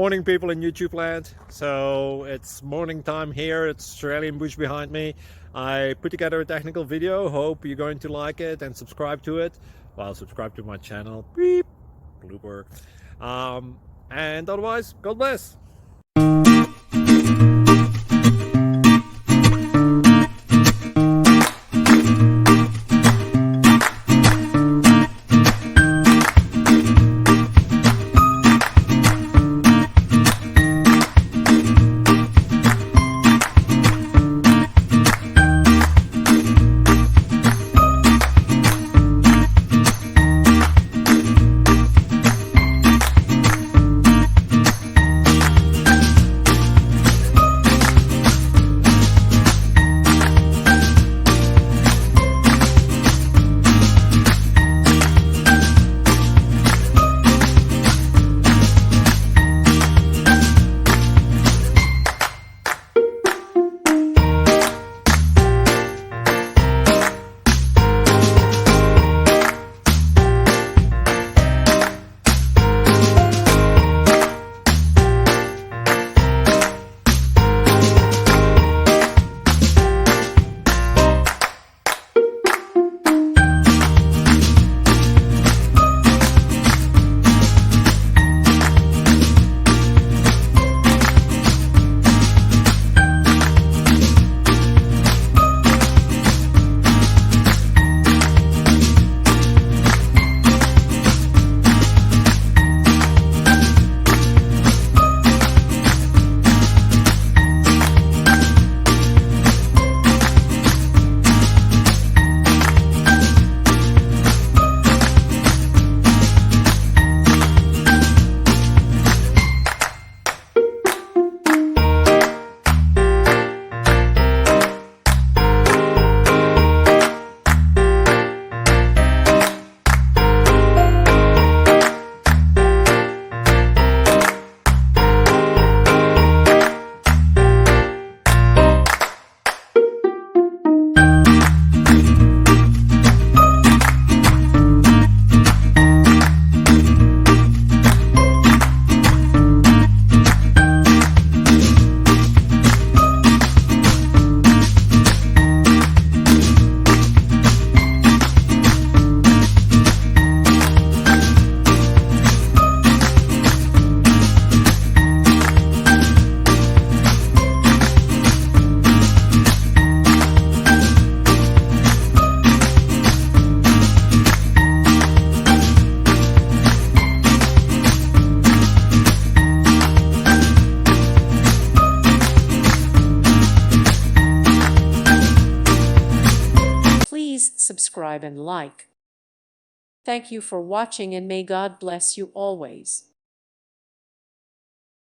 Morning people in YouTube land. So it's morning time here. It's Australian bush behind me. I put together a technical video. Hope you're going to like it and subscribe to it. Well, subscribe to my channel. Beep. Blooper. And otherwise, God bless. Please subscribe and like. Thank you for watching and may God bless you always.